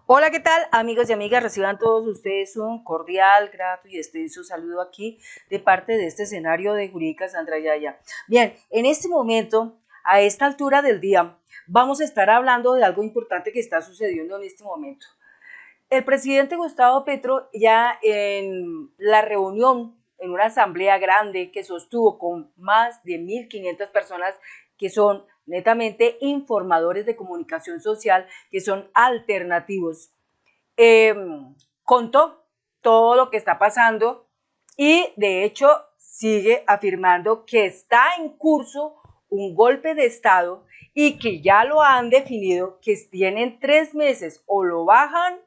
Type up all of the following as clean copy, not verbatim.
Hola, ¿qué tal, amigos y amigas? Reciban todos ustedes un cordial, grato y extenso saludo aquí de parte de este escenario de Jurídica Sandra Yaya. Bien, en este momento, a esta altura del día, vamos a estar hablando de algo importante que está sucediendo en este momento. El presidente Gustavo Petro ya en la reunión, en una asamblea grande que sostuvo con más de 1.500 personas que son netamente informadores de comunicación social, que son alternativos, eh, contó todo lo que está pasando y de hecho sigue afirmando que está en curso un golpe de Estado y que ya lo han definido, que tienen 3 meses, o lo bajan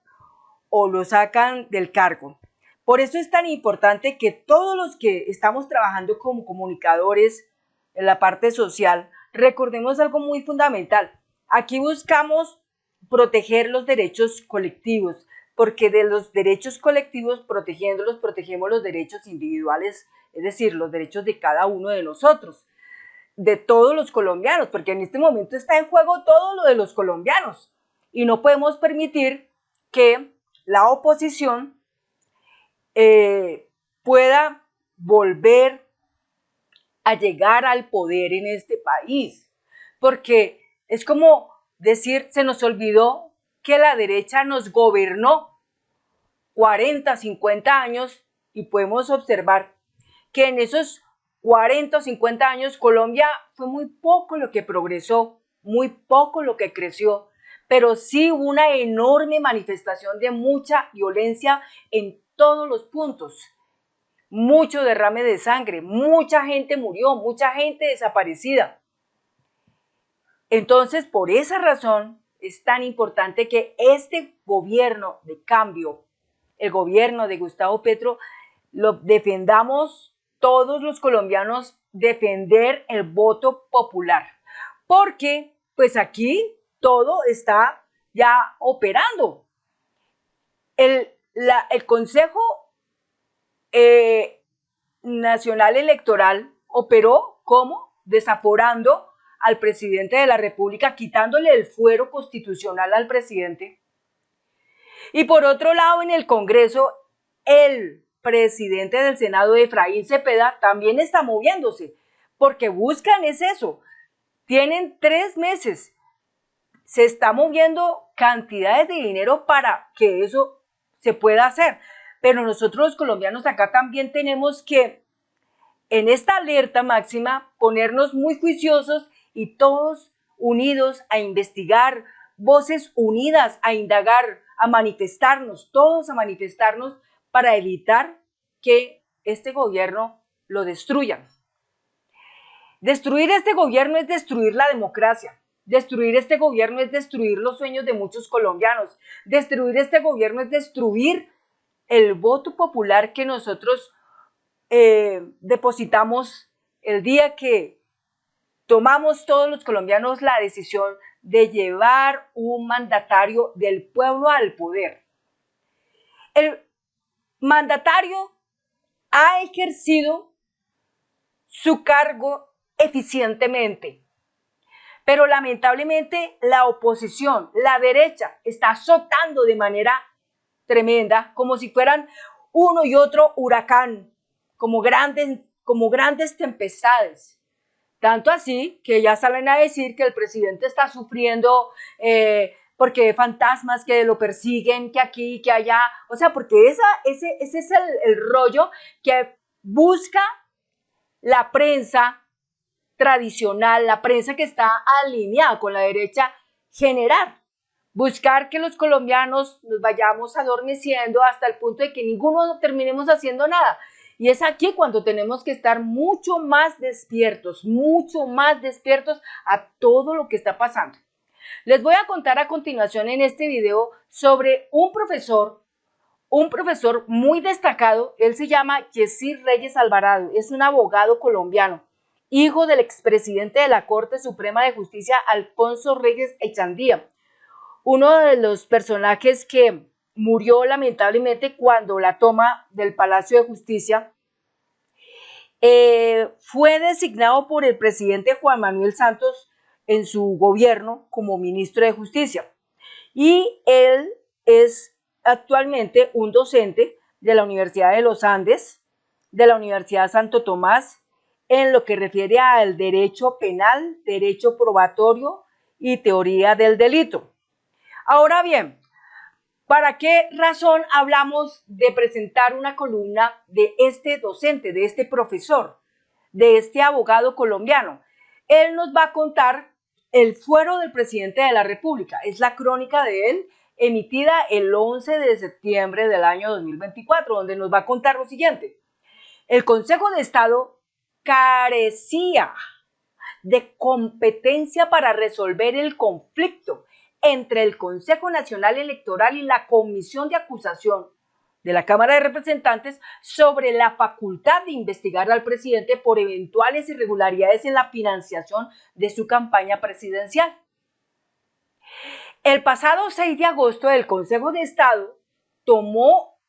o lo sacan del cargo. Por eso es tan importante que todos los que estamos trabajando como comunicadores en la parte social, recordemos algo muy fundamental. Aquí buscamos proteger los derechos colectivos, porque de los derechos colectivos, protegiéndolos, protegemos los derechos individuales, es decir, los derechos de cada uno de nosotros, de todos los colombianos, porque en este momento está en juego todo lo de los colombianos y no podemos permitir que la oposición pueda volver a llegar al poder en este país, porque es como decir, se nos olvidó que la derecha nos gobernó 40, 50 años y podemos observar que en esos 40 o 50 años Colombia fue muy poco lo que progresó, muy poco lo que creció, pero sí hubo una enorme manifestación de mucha violencia en todos los puntos. Mucho derrame de sangre, mucha gente murió, mucha gente desaparecida. Entonces, por esa razón es tan importante que este gobierno de cambio, el gobierno de Gustavo Petro, lo defendamos todos los colombianos, defender el voto popular, porque pues aquí todo está ya operando. El Consejo Nacional Electoral operó como desaforando al presidente de la República, quitándole el fuero constitucional al presidente. Y por otro lado, en el Congreso, el presidente del Senado, Efraín Cepeda, también está moviéndose, porque buscan es eso. Tienen 3 meses. Se está moviendo cantidades de dinero para que eso se pueda hacer. Pero nosotros los colombianos acá también tenemos que, en esta alerta máxima, ponernos muy juiciosos y todos unidos a investigar, voces unidas a indagar, a manifestarnos, todos a manifestarnos para evitar que este gobierno lo destruyan. Destruir este gobierno es destruir la democracia. Destruir este gobierno es destruir los sueños de muchos colombianos. Destruir este gobierno es destruir el voto popular que nosotros depositamos el día que tomamos todos los colombianos la decisión de llevar un mandatario del pueblo al poder. El mandatario ha ejercido su cargo eficientemente, pero lamentablemente la oposición, la derecha, está azotando de manera tremenda, como si fueran uno y otro huracán, como grandes tempestades. Tanto así que ya salen a decir que el presidente está sufriendo porque ve fantasmas que lo persiguen, que aquí, que allá. O sea, porque ese es el rollo que busca la prensa tradicional, la prensa que está alineada con la derecha, generar, buscar que los colombianos nos vayamos adormeciendo hasta el punto de que ninguno terminemos haciendo nada. Y es aquí cuando tenemos que estar mucho más despiertos a todo lo que está pasando. Les voy a contar a continuación en este video sobre un profesor muy destacado. Él se llama Yesir Reyes Alvarado, es un abogado colombiano, hijo del expresidente de la Corte Suprema de Justicia, Alfonso Reyes Echandía, uno de los personajes que murió lamentablemente cuando la toma del Palacio de Justicia. Fue designado por el presidente Juan Manuel Santos en su gobierno como ministro de Justicia. Y él es actualmente un docente de la Universidad de los Andes, de la Universidad Santo Tomás, en lo que refiere al derecho penal, derecho probatorio y teoría del delito. Ahora bien, ¿para qué razón hablamos de presentar una columna de este docente, de este profesor, de este abogado colombiano? Él nos va a contar el fuero del presidente de la República. Es la crónica de él emitida el 11 de septiembre del año 2024, donde nos va a contar lo siguiente. El Consejo de Estado carecía de competencia para resolver el conflicto entre el Consejo Nacional Electoral y la Comisión de Acusación de la Cámara de Representantes sobre la facultad de investigar al presidente por eventuales irregularidades en la financiación de su campaña presidencial. El pasado 6 de agosto el Consejo de Estado tomó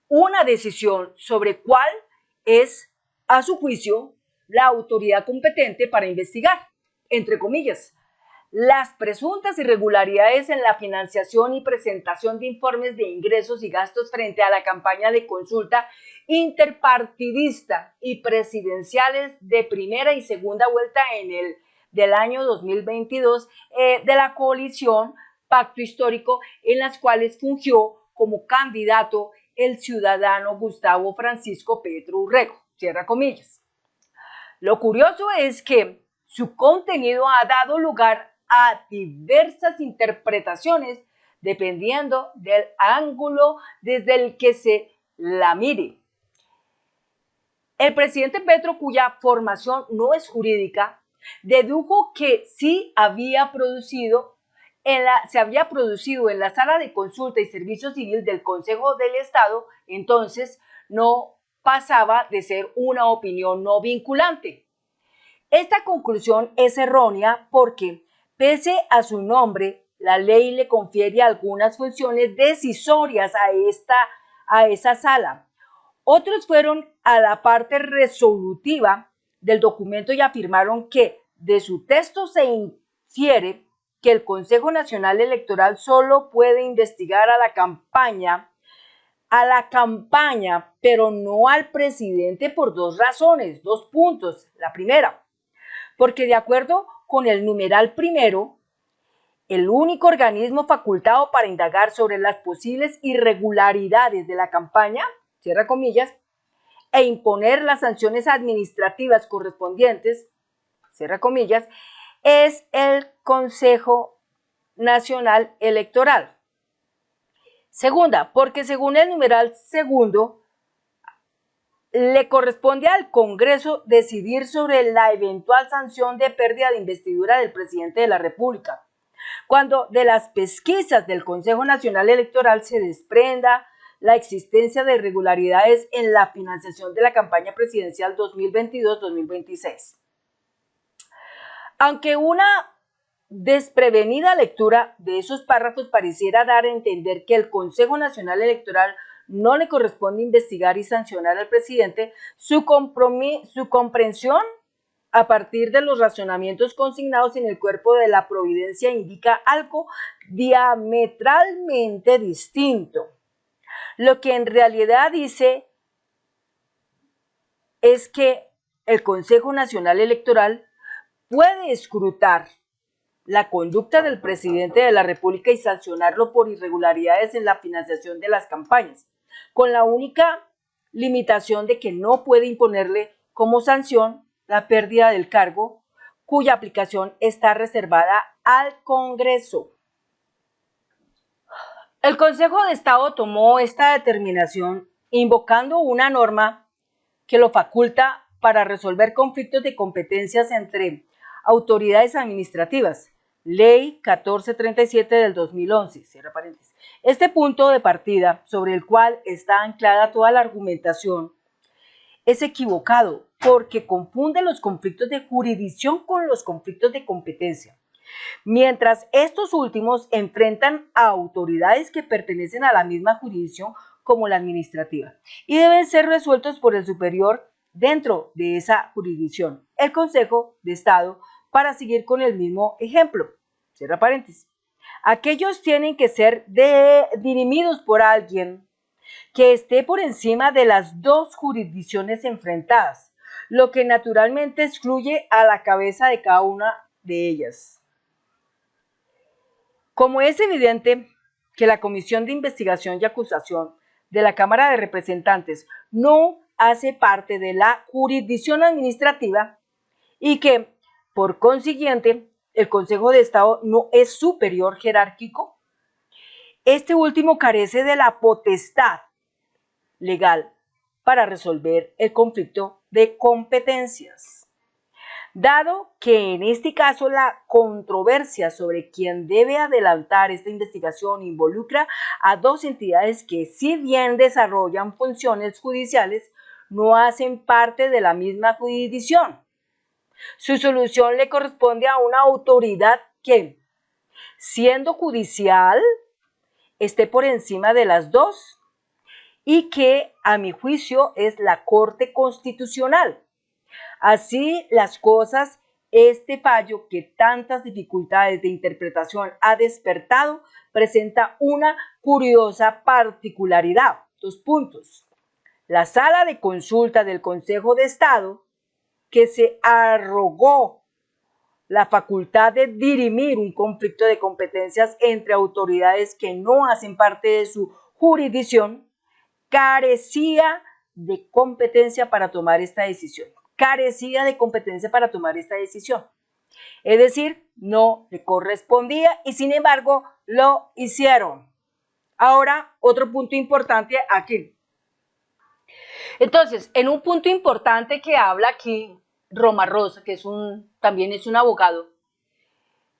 una decisión sobre cuál es, a su juicio, la autoridad competente para investigar, entre comillas, las presuntas irregularidades en la financiación y presentación de informes de ingresos y gastos frente a la campaña de consulta interpartidista y presidenciales de primera y segunda vuelta del año 2022 de la coalición Pacto Histórico, en las cuales fungió como candidato el ciudadano Gustavo Francisco Petro Urrego, cierra comillas. Lo curioso es que su contenido ha dado lugar a diversas interpretaciones dependiendo del ángulo desde el que se la mire. El presidente Petro, cuya formación no es jurídica, dedujo que sí se había producido en la sala de consulta y servicio civil del Consejo del Estado, entonces no pasaba de ser una opinión no vinculante. Esta conclusión es errónea porque, pese a su nombre, la ley le confiere algunas funciones decisorias a esa sala. Otros fueron a la parte resolutiva del documento y afirmaron que de su texto se infiere que el Consejo Nacional Electoral solo puede investigar a la campaña, pero no al presidente por dos razones, 2 puntos. La primera, porque de acuerdo con el numeral primero, el único organismo facultado para indagar sobre las posibles irregularidades de la campaña, cierra comillas, e imponer las sanciones administrativas correspondientes, cierra comillas, es el Consejo Nacional Electoral. Segunda, porque según el numeral segundo, le corresponde al Congreso decidir sobre la eventual sanción de pérdida de investidura del presidente de la República, cuando de las pesquisas del Consejo Nacional Electoral se desprenda la existencia de irregularidades en la financiación de la campaña presidencial 2022-2026. Aunque una desprevenida lectura de esos párrafos pareciera dar a entender que el Consejo Nacional Electoral no le corresponde investigar y sancionar al presidente, su comprensión a partir de los razonamientos consignados en el cuerpo de la providencia indica algo diametralmente distinto. Lo que en realidad dice es que el Consejo Nacional Electoral puede escrutar la conducta del presidente de la República y sancionarlo por irregularidades en la financiación de las campañas, con la única limitación de que no puede imponerle como sanción la pérdida del cargo, cuya aplicación está reservada al Congreso. El Consejo de Estado tomó esta determinación invocando una norma que lo faculta para resolver conflictos de competencias entre autoridades administrativas, Ley 1437 del 2011, cierra paréntesis. Este punto de partida, sobre el cual está anclada toda la argumentación, es equivocado porque confunde los conflictos de jurisdicción con los conflictos de competencia. Mientras estos últimos enfrentan a autoridades que pertenecen a la misma jurisdicción como la administrativa y deben ser resueltos por el superior dentro de esa jurisdicción, el Consejo de Estado, para seguir con el mismo ejemplo, cierra paréntesis. Aquellos tienen que ser dirimidos por alguien que esté por encima de las dos jurisdicciones enfrentadas, lo que naturalmente excluye a la cabeza de cada una de ellas. Como es evidente que la Comisión de Investigación y Acusación de la Cámara de Representantes no hace parte de la jurisdicción administrativa y que, por consiguiente, el Consejo de Estado no es superior jerárquico, este último carece de la potestad legal para resolver el conflicto de competencias. Dado que en este caso la controversia sobre quién debe adelantar esta investigación involucra a dos entidades que, si bien desarrollan funciones judiciales, no hacen parte de la misma jurisdicción. Su solución le corresponde a una autoridad que, siendo judicial, esté por encima de las dos y que, a mi juicio, es la Corte Constitucional. Así las cosas, este fallo que tantas dificultades de interpretación ha despertado presenta una curiosa particularidad. 2 puntos. La sala de consulta del Consejo de Estado, que se arrogó la facultad de dirimir un conflicto de competencias entre autoridades que no hacen parte de su jurisdicción, carecía de competencia para tomar esta decisión. Es decir, no le correspondía y sin embargo lo hicieron. Ahora, otro punto importante aquí. Entonces, en un punto importante que habla aquí Roma Rosa, que también es un abogado,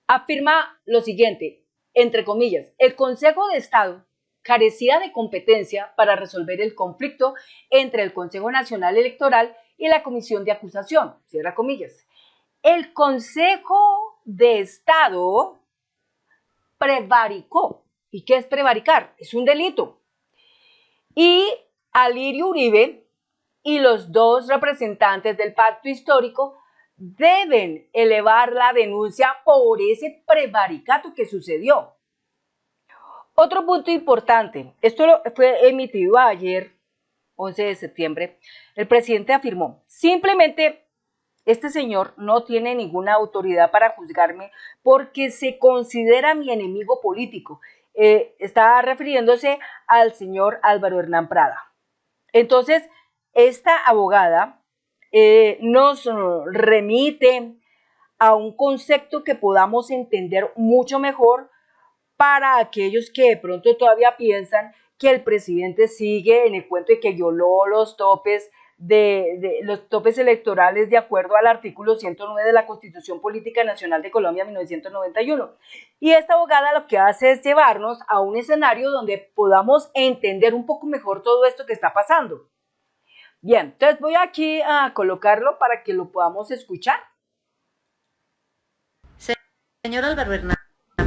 afirma lo siguiente, entre comillas, el Consejo de Estado carecía de competencia para resolver el conflicto entre el Consejo Nacional Electoral y la Comisión de Acusación, cierra comillas. El Consejo de Estado prevaricó. ¿Y qué es prevaricar? Es un delito. Y Alirio Uribe y los dos representantes del pacto histórico deben elevar la denuncia por ese prevaricato que sucedió. Otro punto importante, esto fue emitido ayer, 11 de septiembre, el presidente afirmó, simplemente este señor no tiene ninguna autoridad para juzgarme porque se considera mi enemigo político. Está refiriéndose al señor Álvaro Hernán Prada. Entonces, esta abogada nos remite a un concepto que podamos entender mucho mejor para aquellos que de pronto todavía piensan que el presidente sigue en el cuento de que violó los topes los topes electorales de acuerdo al artículo 109 de la Constitución Política Nacional de Colombia 1991. Y esta abogada lo que hace es llevarnos a un escenario donde podamos entender un poco mejor todo esto que está pasando. Bien, entonces voy aquí a colocarlo para que lo podamos escuchar. Señor Álvaro Hernán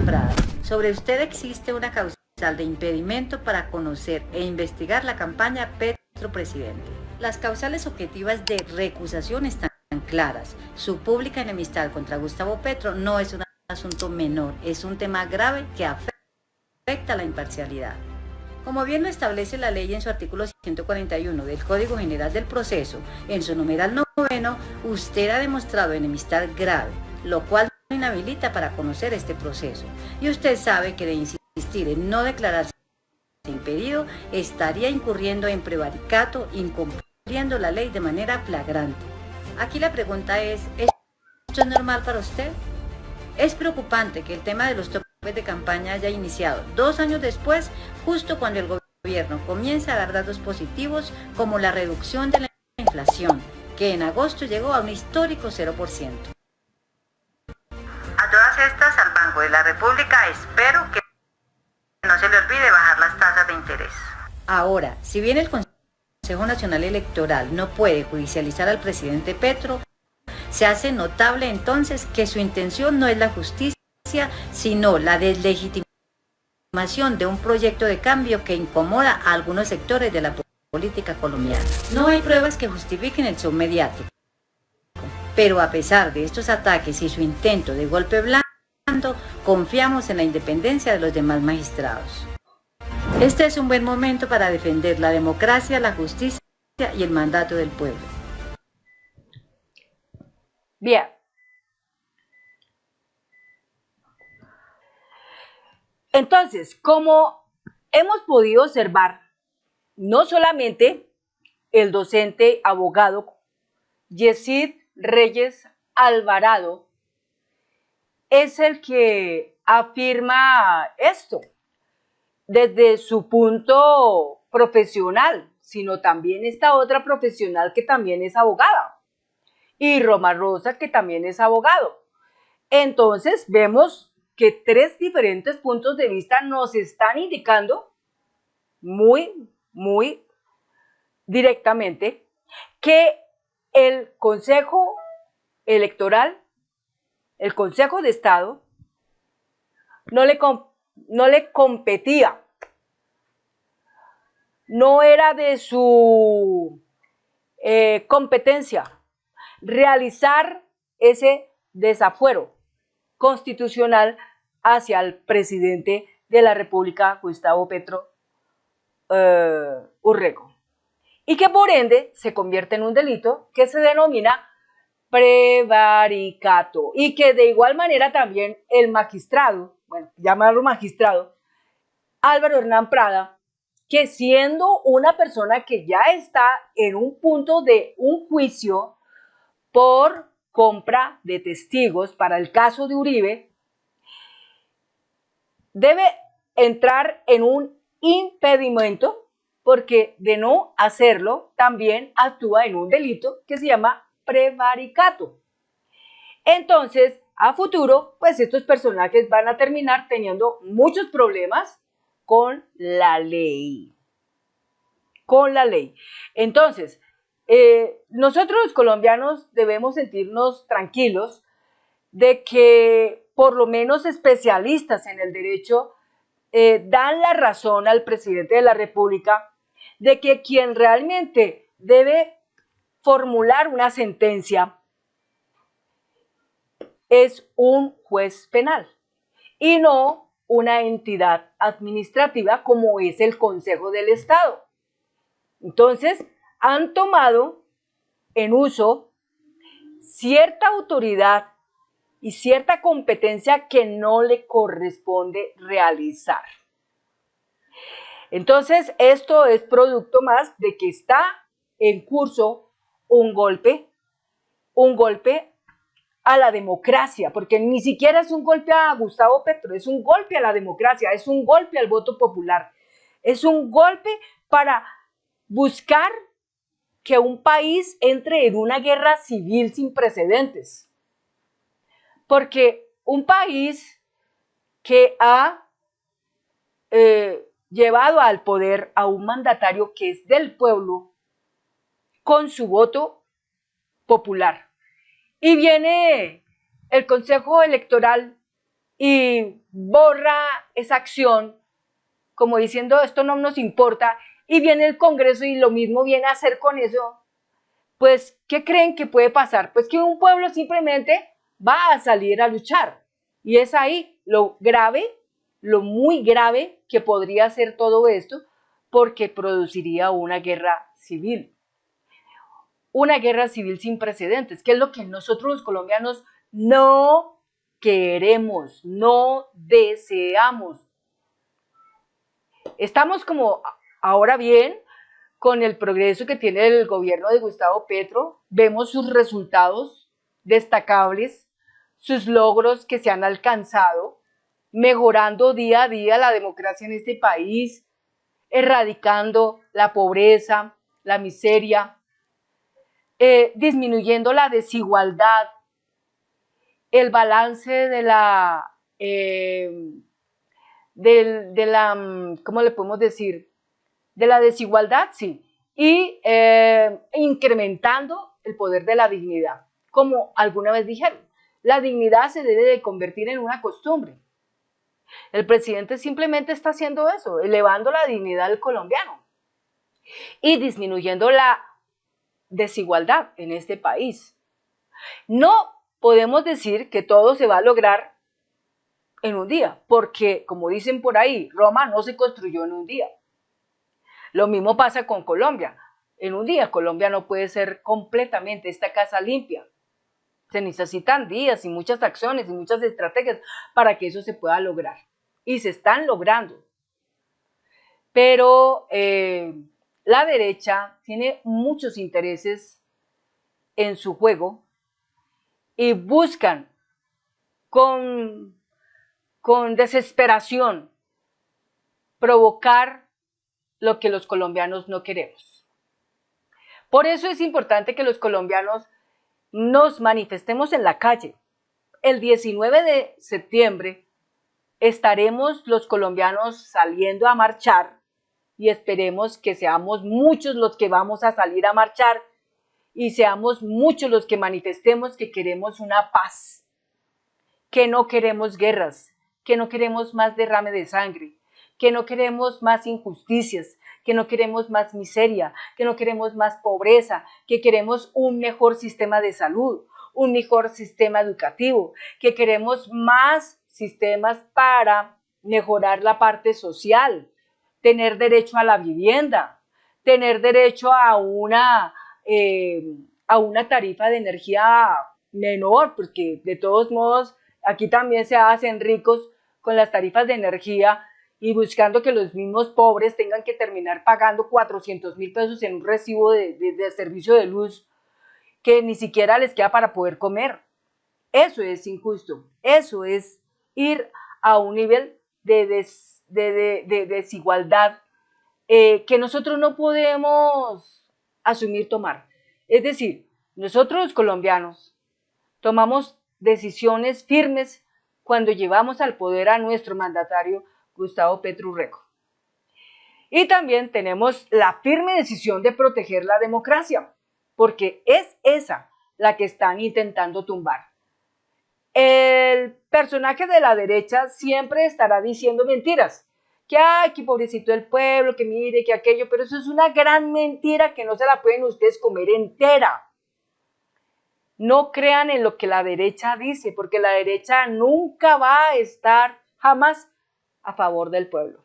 Prada, sobre usted existe una causal de impedimento para conocer e investigar la campaña Petro Presidente. Las causales objetivas de recusación están claras. Su pública enemistad contra Gustavo Petro no es un asunto menor, es un tema grave que afecta la imparcialidad. Como bien lo establece la ley en su artículo 141 del Código General del Proceso, en su numeral 9, usted ha demostrado enemistad grave, lo cual no inhabilita para conocer este proceso. Y usted sabe que de insistir en no declararse impedido, estaría incurriendo en prevaricato, incumpliendo la ley de manera flagrante. Aquí la pregunta es, ¿esto es normal para usted? Es preocupante que el tema de los topes de campaña haya iniciado 2 años después, justo cuando el gobierno comienza a dar datos positivos como la reducción de la inflación, que en agosto llegó a un histórico 0%. A todas estas, al Banco de la República espero que no se le olvide bajar las tasas de interés. Ahora, si bien el Consejo Nacional Electoral no puede judicializar al presidente Petro, se hace notable entonces que su intención no es la justicia, sino la deslegitimación de un proyecto de cambio que incomoda a algunos sectores de la política colombiana. No hay pruebas que justifiquen el show mediático, pero a pesar de estos ataques y su intento de golpe blando, confiamos en la independencia de los demás magistrados. Este es un buen momento para defender la democracia, la justicia y el mandato del pueblo. Bien. Entonces, como hemos podido observar, no solamente el docente abogado Yesid Reyes Alvarado es el que afirma esto desde su punto profesional, sino también esta otra profesional que también es abogada, y Roma Rosa, que también es abogado. Entonces vemos que tres diferentes puntos de vista nos están indicando muy directamente que el Consejo Electoral, el Consejo de Estado, no le competía, no era de su competencia realizar ese desafuero constitucional hacia el presidente de la República, Gustavo Petro Urrego, y que por ende se convierte en un delito que se denomina prevaricato, y que de igual manera también el magistrado, bueno, llamarlo magistrado, Álvaro Hernán Prada, que siendo una persona que ya está en un punto de un juicio por compra de testigos para el caso de Uribe, debe entrar en un impedimento, porque de no hacerlo también actúa en un delito que se llama prevaricato. Entonces, a futuro, pues estos personajes van a terminar teniendo muchos problemas con la ley. Con la ley. Entonces, nosotros los colombianos debemos sentirnos tranquilos de que por lo menos especialistas en el derecho dan la razón al presidente de la República de que quien realmente debe formular una sentencia es un juez penal y no una entidad administrativa como es el Consejo del Estado. Entonces, han tomado en uso cierta autoridad y cierta competencia que no le corresponde realizar. Entonces, esto es producto más de que está en curso un golpe a la democracia, porque ni siquiera es un golpe a Gustavo Petro, es un golpe a la democracia, es un golpe al voto popular, es un golpe para buscar que un país entre en una guerra civil sin precedentes. Porque un país que ha llevado al poder a un mandatario que es del pueblo con su voto popular, y viene el Consejo Electoral y borra esa acción como diciendo esto no nos importa, y viene el Congreso y lo mismo viene a hacer con eso, pues ¿qué creen que puede pasar? Pues que un pueblo simplemente va a salir a luchar, y es ahí lo grave, lo muy grave que podría ser todo esto, porque produciría una guerra civil sin precedentes, que es lo que nosotros los colombianos no queremos, no deseamos. Estamos como ahora bien con el progreso que tiene el gobierno de Gustavo Petro, vemos sus resultados destacables, sus logros que se han alcanzado, mejorando día a día la democracia en este país, erradicando la pobreza, la miseria, disminuyendo la desigualdad, el balance de la, ¿cómo le podemos decir? De la desigualdad, sí, y incrementando el poder de la dignidad. Como alguna vez dijeron, la dignidad se debe de convertir en una costumbre. El presidente simplemente está haciendo eso, elevando la dignidad del colombiano y disminuyendo la desigualdad en este país. No podemos decir que todo se va a lograr en un día, porque como dicen por ahí, Roma no se construyó en un día. Lo mismo pasa con Colombia. En un día Colombia no puede ser completamente esta casa limpia. Se necesitan días y muchas acciones y muchas estrategias para que eso se pueda lograr. Y se están logrando. Pero la derecha tiene muchos intereses en su juego y buscan con desesperación provocar lo que los colombianos no queremos. Por eso es importante que los colombianos nos manifestemos en la calle. El 19 de septiembre estaremos los colombianos saliendo a marchar y esperemos que seamos muchos los que vamos a salir a marchar y seamos muchos los que manifestemos que queremos una paz, que no queremos guerras, que no queremos más derrame de sangre, que no queremos más injusticias, que no queremos más miseria, que no queremos más pobreza, que queremos un mejor sistema de salud, un mejor sistema educativo, que queremos más sistemas para mejorar la parte social, tener derecho a la vivienda, tener derecho a una tarifa de energía menor, porque de todos modos aquí también se hacen ricos con las tarifas de energía y buscando que los mismos pobres tengan que terminar pagando 400.000 pesos en un recibo de servicio de luz que ni siquiera les queda para poder comer. Eso es injusto, eso es ir a un nivel de desigualdad que nosotros no podemos asumir tomar. Es decir, nosotros los colombianos tomamos decisiones firmes cuando llevamos al poder a nuestro mandatario Gustavo Petro Urrego. Y también tenemos la firme decisión de proteger la democracia, porque es esa la que están intentando tumbar. El personaje de la derecha siempre estará diciendo mentiras, que ay, que pobrecito el pueblo, que mire, que aquello, pero eso es una gran mentira que no se la pueden ustedes comer entera. No crean en lo que la derecha dice, porque la derecha nunca va a estar jamás a favor del pueblo.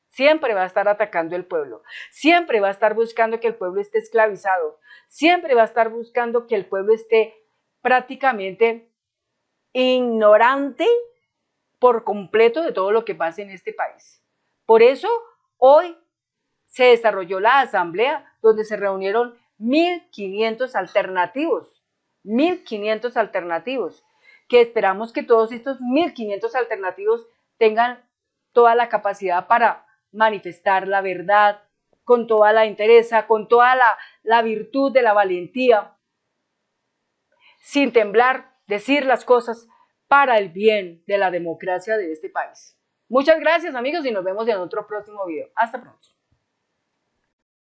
Siempre va a estar atacando el pueblo, siempre va a estar buscando que el pueblo esté esclavizado, siempre va a estar buscando que el pueblo esté prácticamente ignorante por completo de todo lo que pasa en este país. Por eso hoy se desarrolló la asamblea donde se reunieron 1.500 alternativos, que esperamos que todos estos 1.500 alternativos tengan toda la capacidad para manifestar la verdad, con toda la entereza, con toda la virtud de la valentía, sin temblar, decir las cosas para el bien de la democracia de este país. Muchas gracias, amigos, y nos vemos en otro próximo video. Hasta pronto.